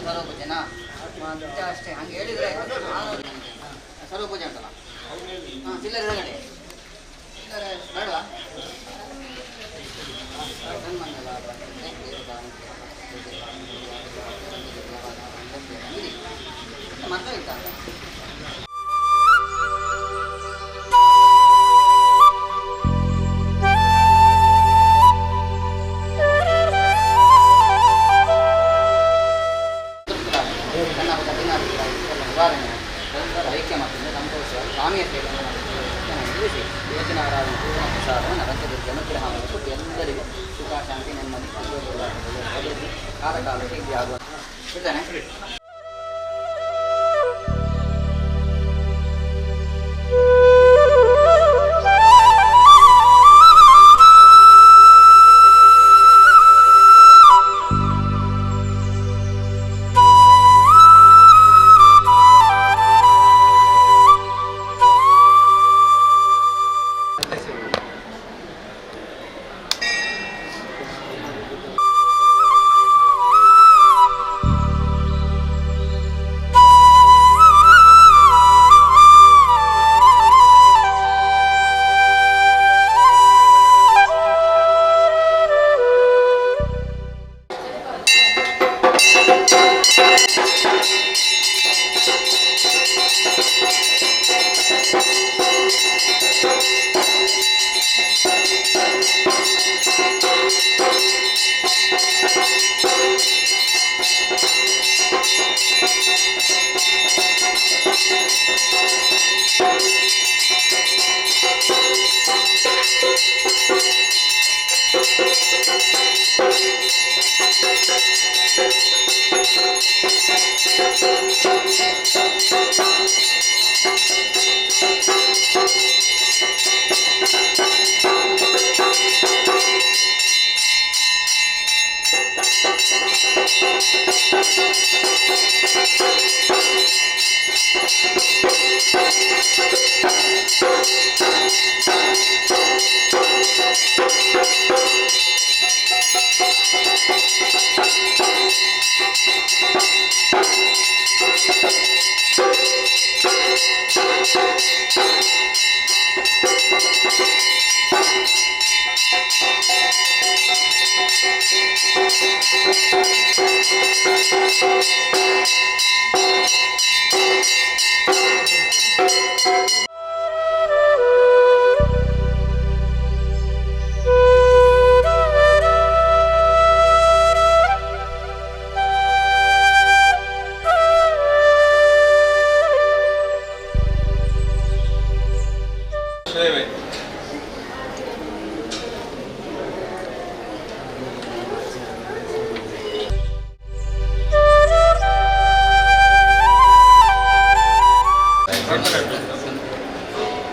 ಸರ್ವಪೂಜೆನಾ ಅಷ್ಟೇ ಹಂಗೆ ಹೇಳಿದರೆ ಸರ್ವಪೂಜೆ ಉಂಟಲ್ಲ ಚಿಲ್ಲರೆ ಇರಗಡೆ ಚಿಲ್ಲರೆ ಬೇಡವಾ ಮತ್ತೆ ಇರ್ತಾ ಐಕ್ಯ ಮತ್ತು ಸಂತೋಷ ಸ್ವಾಮಿಯ ಸೇವೆಯನ್ನು ತಿಳಿಸಿ ಯೋಜನಾ ಆರಾಧನೆ ಪೂರ್ಣ ಪ್ರಸಾದವನ್ನು ರಂಗದುರ್ಗ ಅನುಗ್ರಹ ಮತ್ತು ಎಲ್ಲರಿಗೂ ಸುಖ ಶಾಂತಿ ನೆಮ್ಮದಿ ಒದಗಿಸಿ ಕಾಲಕಾಲಕ್ಕೆ ಇಲ್ಲಿ ಆಗುವ ಇದ್ದಾನೆ.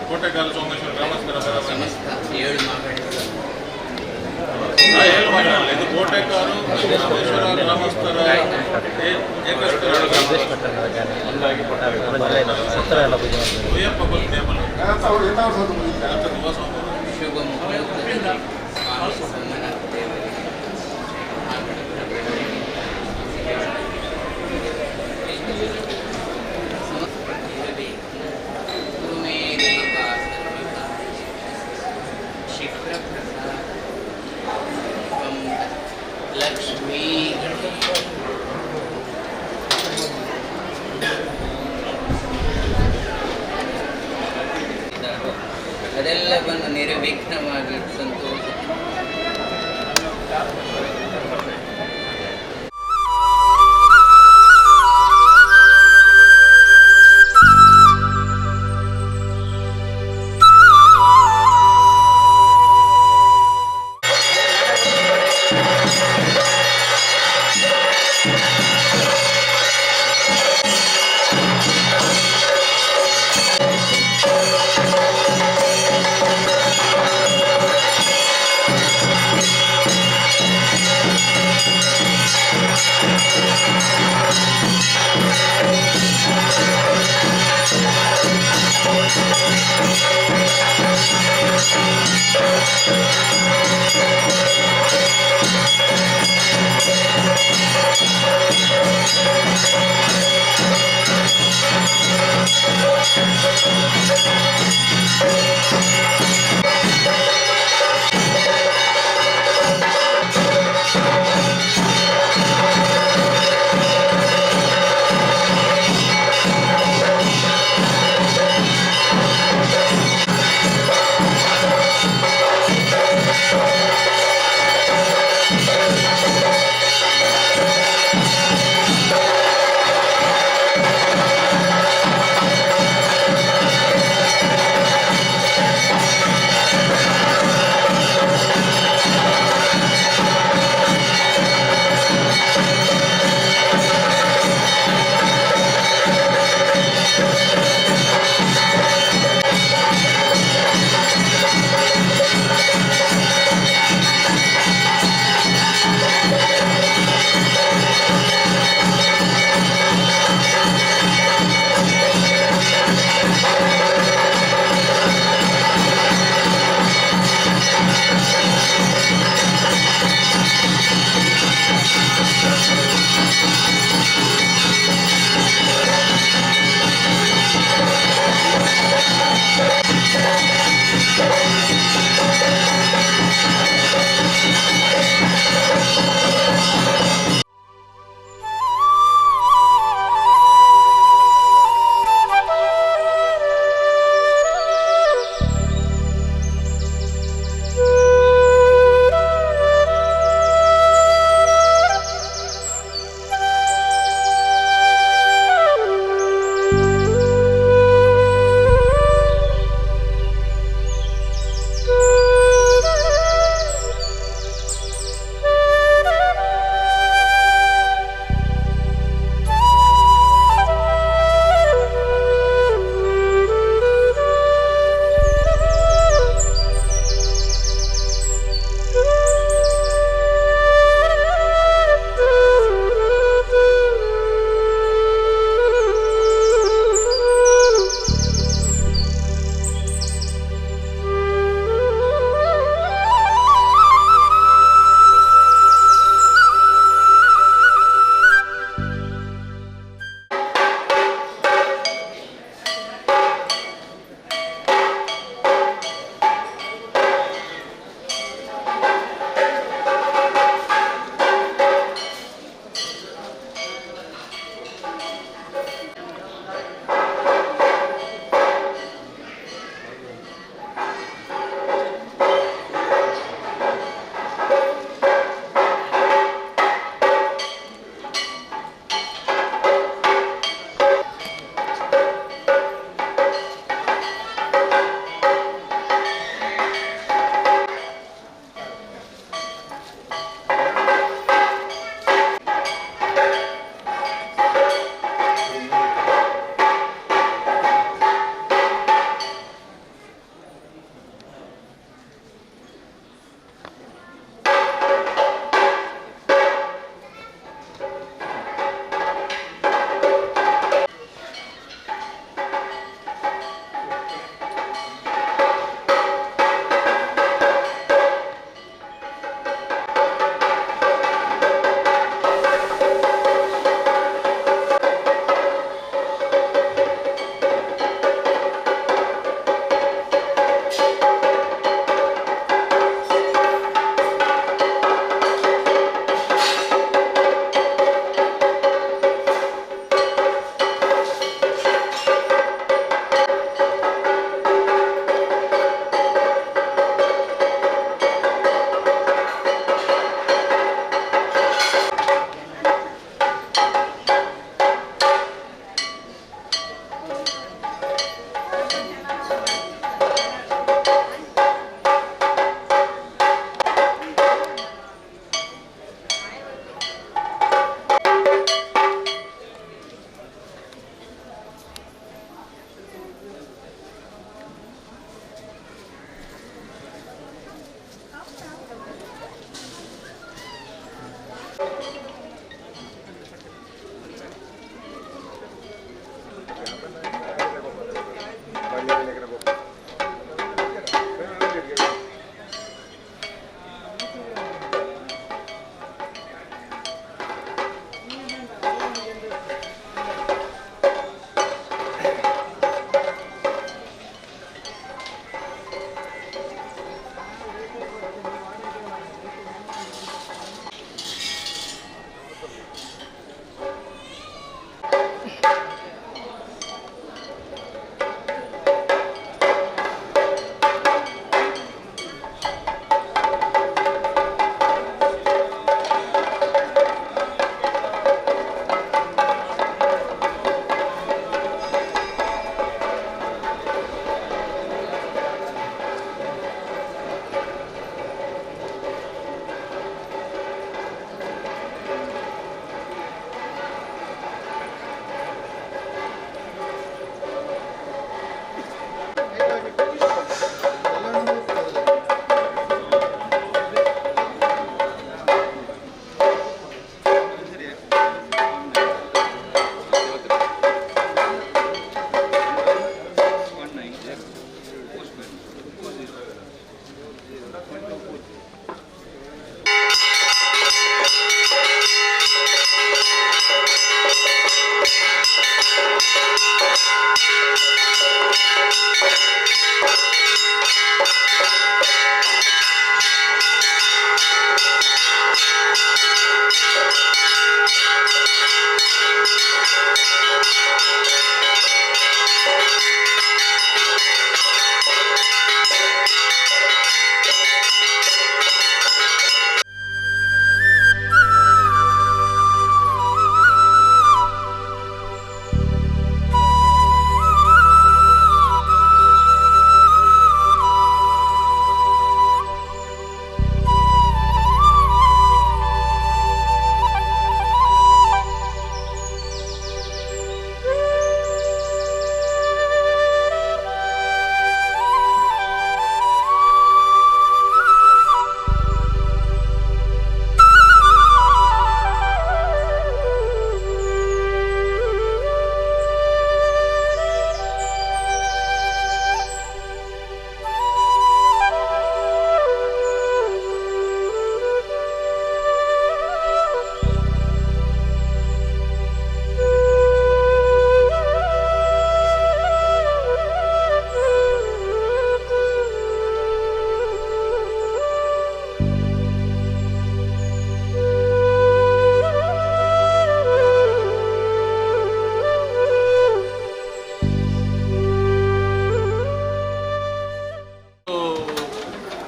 ಕೋಟೆಗಾಲ ಸೋಮೇಶ್ವರ ಗ್ರಾಮಸ್ಥರ ಇದು ಕೋಟೆಕಾರು ಸೋಮೇಶ್ವರ ಗ್ರಾಮಸ್ಥರ ಲಕ್ಷ್ಮೀ ಅದೆಲ್ಲವನ್ನು ನಿರ್ವಿಘ್ನವಾಗಿ ಸಂತೋಷ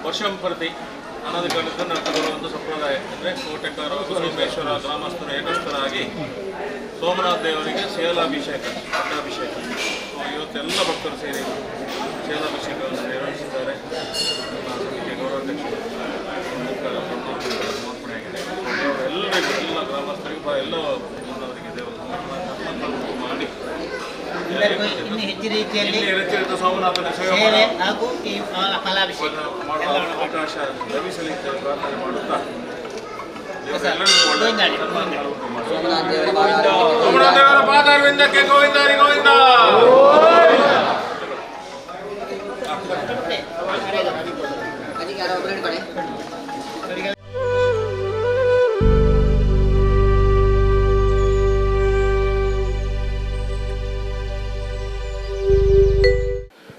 ವರ್ಷಂ ಪ್ರತಿ ಅನಾದಿ ಕಾಲದಿಂದ ನಡ್ಕೊಂಡು ಒಂದು ಸಂಪ್ರದಾಯ ಅಂದರೆ ಕೋಟೆಕಾರು ಸೋಮೇಶ್ವರ ಗ್ರಾಮಸ್ಥರು ಏಕಸ್ಥರಾಗಿ ಸೋಮನಾಥ ದೇವರಿಗೆ ಶೇಲಾಭಿಷೇಕ ಪಟ್ಟಾಭಿಷೇಕ. ಇವತ್ತೆಲ್ಲ ಭಕ್ತರು ಸೇರಿ ಶೇಲಾಭಿಷೇಕವನ್ನು ನೆರವೇರಿಸಿದ್ದಾರೆ. ಸಮಿತಿಯ ಗೌರವಾಧ್ಯಕ್ಷರು ಸಮರ್ಪಣೆಯಾಗಿದೆ. ಎಲ್ಲರಿಗೂ ಎಲ್ಲ ಗ್ರಾಮಸ್ಥರಿಗೂ ಎಲ್ಲ ಅವರಿಗೆ ದೇವರು ಮಾಡಿ ಇನ್ನು ಹೆಚ್ಚು ರೀತಿಯಲ್ಲಿ ಸೋಮನಾಥನ ಸೇವೆ ಸೇವೆ ಹಾಗೂ ಈ ಫಲಾಭಿಷೇಕ ಮಾಡುವ ಅವಕಾಶ ಲಭಿಸಲಿಕ್ಕೆ ಪ್ರಾರ್ಥನೆ ಮಾಡುತ್ತಾ ಗೋವಿಂದಾಡಿ, ಸೋಮನಾಥ ದೇವರ ಸೋಮನಾಥ ದೇವರ ಪಾದಾರವಿಂದಕ್ಕೆ ಗೋವಿಂದಾರಿ ಗೋವಿಂದ. ಅದಕ್ಕೆ ಯಾರೋ ಒಬ್ಬರು ಹಿಡ್ಕೊಳ್ಳಿ.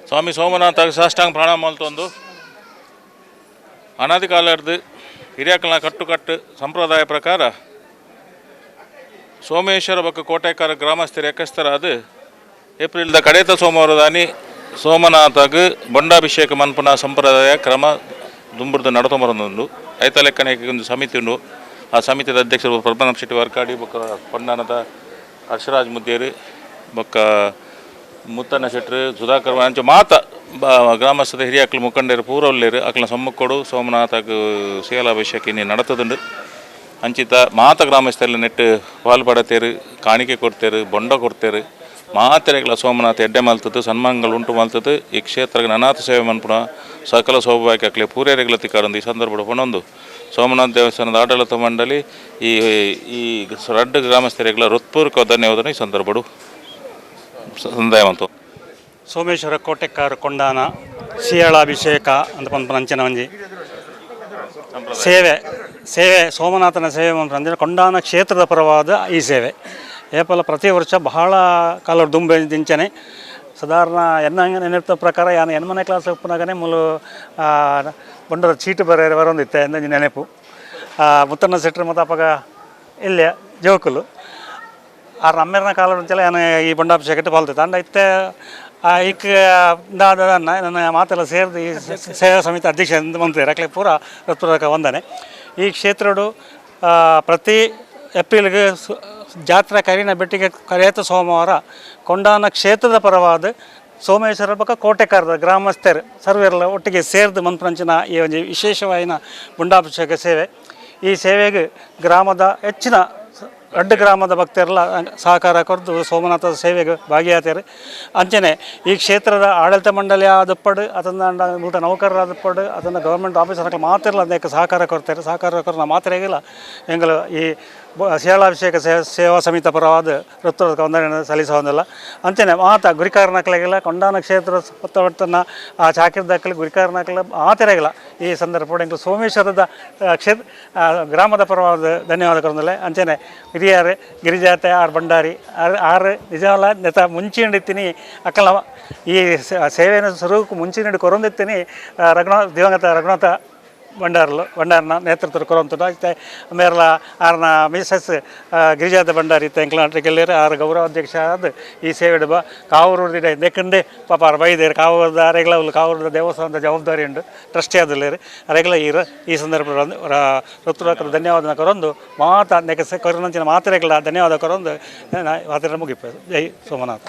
ಸ್ವಾಮಿ ಸೋಮನಾಥ ಸಾಷ್ಟಾಂಗ ಪ್ರಾಣಾಮ ಮಲ್ತೊಂದು ಅನಾದಿ ಕಾಲದ್ದು ಹಿರಿಯಕಲ್ನ ಕಟ್ಟು ಸಂಪ್ರದಾಯ ಪ್ರಕಾರ ಸೋಮೇಶ್ವರ ಬೊಕ್ಕ ಕೋಟೆಕಾರ ಗ್ರಾಮಸ್ಥರು ಎಕ್ಕಸ್ತರಾದ ಏಪ್ರಿಲ್ದ ಕಡೆತ ಸೋಮವಾರದಾನಿ ಸೋಮನಾಥಗ್ ಬೊಂಡಾಭಿಷೇಕ ಮನ್ಪುನ ಸಂಪ್ರದಾಯ ಕ್ರಮ ದುಂಬುರ್ದು ನಡತೊಂಬರೊಂದು ಐತ ಲೆಕ್ಕನೆಗೆ ಒಂದು ಸಮಿತಿ ಉಂಡು. ಆ ಸಮಿತಿಯ ಅಧ್ಯಕ್ಷರು ಪದ್ಮನಾಭ ಶೆಟ್ಟಿ ವರ್ಕಾಡಿ ಬೊಕ್ಕ ಪೊನ್ನಾನದ ಹರ್ಷರಾಜ್ ಮುದ್ದೇರು ಬೊಕ್ಕ ಮುತ್ತಣ್ಣ ಶೆಟ್ರು ಸುಧಾಕರ್ ಅಂಚ ಮಾತ ಗ್ರಾಮಸ್ಥದ ಹಿರಿಯ ಅಕ್ಲು ಮುಖಂಡರು ಪೂರ ಉಳ್ಳೇರು ಅಕ್ಲ ಸಮ್ಮಕ್ಕೊಡು ಸೋಮನಾಥಗ್ ಶೇಲಾಭಿಷೇಕ ಇನ್ನಿ ನಡತದುಂಡು. ಅಂಚಿತ ಮಾತ ಗ್ರಾಮಸ್ಥರೆಲ್ಲ ನೆಟ್ಟು ಪಾಲ್ಪಡತೇರು, ಕಾಣಿಕೆ ಕೊಡ್ತೇರು, ಬೊಂಡ ಕೊಡ್ತೇರು. ಮಾತೆರೆಗಳ ಸೋಮನಾಥ ಎಡ್ಡೆ ಮಲ್ತದ್ದು ಸನ್ಮಾನಗಳು ಉಂಟು ಮಲ್ತದ್ದು ಈ ಕ್ಷೇತ್ರಕ್ಕೆ ಅನಾಥ ಸೇವೆ ಮನ್ಪುಣ ಸಕಲ ಸೌಭಾಗ್ಯ ಅಕ್ಲೆ ಪೂರೈರೆಗಳ ತಿಕ್ಕಾಡೊಂದು ಈ ಸಂದರ್ಭ ಪೊಣೊಂದು ಸೋಮನಾಥ ದೇವಸ್ಥಾನದ ಆಡಳಿತ ಮಂಡಳಿ ಈ ರಡ್ಡು ಗ್ರಾಮಸ್ಥರಿಗಳ ಹೃತ್ಪೂರ್ವಕ ಧನ್ಯವಾದ ಈ ಸಂದರ್ಭಡು ಸಂದಾಯವಂತು. ಸೋಮೇಶ್ವರ ಕೋಟೆಕಾರು ಕೊಂಡಾನ ಶಿಯಾಳಾಭಿಷೇಕ ಅಂತ ಪಂಪನ ಅಂಚನ ಒಂಜಿ ಸೇವೆ ಸೋಮನಾಥನ ಸೇವೆ ಅಂದರೆ ಕೊಂಡಾನ ಕ್ಷೇತ್ರದ ಪರವಾದ ಈ ಸೇವೆ ಏಪಲ ಪ್ರತಿ ವರ್ಷ ಬಹಳ ಕಾಲ ದಿಂಚನೆ ಸಾಧಾರಣ ನೆನಪಿನ ಪ್ರಕಾರ ಯಾನು ಎನ್ಮನೆ ಕ್ಲಾಸ್ ಉಪ್ಪನಾಗನೇ ಮುಲು ಬಂಡರ ಚೀಟು ಬರೋಂದಿತ್ತೆ ಎಂದ ನೆನಪು ಮುತ್ತಣ್ಣ ಸೆಟ್ರು ಮತ್ತು ಅಪ್ಪಗ ಇಲ್ಲೇ ಜೋಕುಲು ಆ ನಮ್ಮೆರನ ಕಾಲ ಮುಂಚೆಲ್ಲ ನಾನು ಈ ಬಂಡಾಭಿಷೇಕ ಪಾಲ್ತೈತೆ ಅಂಡ ಇತ್ತೆ ಈಕ ದಾದನ್ನ ನನ್ನ ಮಾತೆಲ್ಲ ಸೇರಿದು ಈ ಸೇವಾ ಸಮಿತಿ ಅಧ್ಯಕ್ಷ ಮಂತ್ರಿ ಅಕ್ಲೆ ಪೂರ ಹೃತ್ಪೂರ್ವಕ ವಂದನೆ. ಈ ಕ್ಷೇತ್ರಡು ಪ್ರತಿ ಏಪ್ರಿಲ್ಗೆ ಜಾತ್ರಾ ಕರಿನ ಬೆಟ್ಟಿಗೆ ಕರೆಯತ ಸೋಮವಾರ ಕೊಂಡಾನ ಕ್ಷೇತ್ರದ ಪರವಾದ ಸೋಮೇಶ್ವರ ಪಕ್ಕ ಕೋಟೆಕಾರದ ಗ್ರಾಮಸ್ಥರು ಸರ್ವೆಲ್ಲ ಒಟ್ಟಿಗೆ ಸೇರಿದು ಮನ್ಪಂಚಿನ ಈ ಒಂದು ವಿಶೇಷವಾದ ಬಂಡಾಭಿಷೇಕ ಸೇವೆ. ಈ ಸೇವೆಗೆ ಗ್ರಾಮದ ಹೆಚ್ಚಿನ ಅಡ್ಡ ಗ್ರಾಮದ ಭಕ್ತರೆಲ್ಲ ಸಹಕಾರ ಕೊರದು ಸೋಮನಾಥದ ಸೇವೆಗೆ ಭಾಗಿಯಾಗ್ತಾರೆ. ಅಂಚನೆ ಈ ಕ್ಷೇತ್ರದ ಆಡಳಿತ ಮಂಡಳಿ ಆದಪ್ಪಡು ಅದನ್ನು ಮೂಟ ನೌಕರರಾದಪ್ಪಡು ಅದನ್ನು ಗೌರ್ಮೆಂಟ್ ಆಫೀಸರ್ಗಳು ಮಾತ್ರ ಅದಕ್ಕೆ ಸಹಕಾರ ಕೊಡ್ತಾರೆ. ಸಹಕಾರ ಕೊರ ಮಾತ್ರೆಗಿಲ್ಲ ಎಂಗಳು ಈ ಶೀಲಾಭಿಷೇಕ ಸೇವಾ ಸಮಿತಿ ಪರವಾದ ಋತುರದ ವಂದನೆ ಸಲ್ಲಿಸೋದಿಲ್ಲ ಅಂಚನೆ ಮಾತ ಗುರಿಕಾರನಕ್ಲೆಗೆಲ್ಲ ಕೊಂಡಾನ ಕ್ಷೇತ್ರ ಹೊತ್ತವರ್ತನ ಆ ಚಾಕಿರ್ದಕ್ಕಲಿ ಗುರಿಕಾರನಕ್ಲ ಮಾತೆರೆಗಲ ಈ ಸಂದರ್ಭ ಎಂಕ್ಲು ಸೋಮೇಶ್ವರದ ಗ್ರಾಮದ ಪರವಾದ ಧನ್ಯವಾದ ಕೊರೊಂದಿಲ್ಲ ಅಂಚನೆ ಹಿರಿಯರು ಗಿರಿಜಾತೆ ಆರು ಬಂಡಾರಿ ಆರು ನಿಜವಲ್ಲ ನೆತ ಮುಂಚಿಂಡಿತ್ತೀನಿ ಅಕ್ಕಲ ಈ ಸೇವೆಯನ್ನು ಸ್ವರೂಪಕ್ಕೆ ಮುಂಚಿನ ಕೊರೊಂದಿತ್ತೀನಿ ದಿವಂಗತ ರಘುನಾಥ ಭಂಡಾರನ ನೇತೃತ್ವ ಕೊರೊಂತು ಮೇರಲ ಆರ್ನ ಮಿಸಸ್ ಗಿರಿಜಾತ ಭಂಡಾರಿ ತೆಂಕ್ಲಾಟಿಗೆಲ್ಲರು ಆರು ಗೌರವಾಧ್ಯಕ್ಷ ಆದ ಈ ಸೇವೆ ಕಾವೂರು ನೆಕ್ಕಂಡೆ ಪಾಪ ಆರು ಬೈದೇರು ಕಾವೂರದ ಅರೆಗಳ ಕಾವೂರದ ದೇವಸ್ಥಾನದ ಜವಾಬ್ದಾರಿ ಉಂಟು ಟ್ರಸ್ಟಿ ಆದಲ್ಲೇರು ಅರೆಗಳ ಈ ಸಂದರ್ಭ ಋತುರಾಕರು ಧನ್ಯವಾದ ಕೊರೊಂದು ಮಾತಾ ನೆಕ ಕೊರೊಂಚಿನ ಮಾತ್ರೆಗಳ ಧನ್ಯವಾದ ಕೊರೊಂದು ಮಾತ್ರ ಮುಗಿಪೋದು ಜೈ ಸೋಮನಾಥ.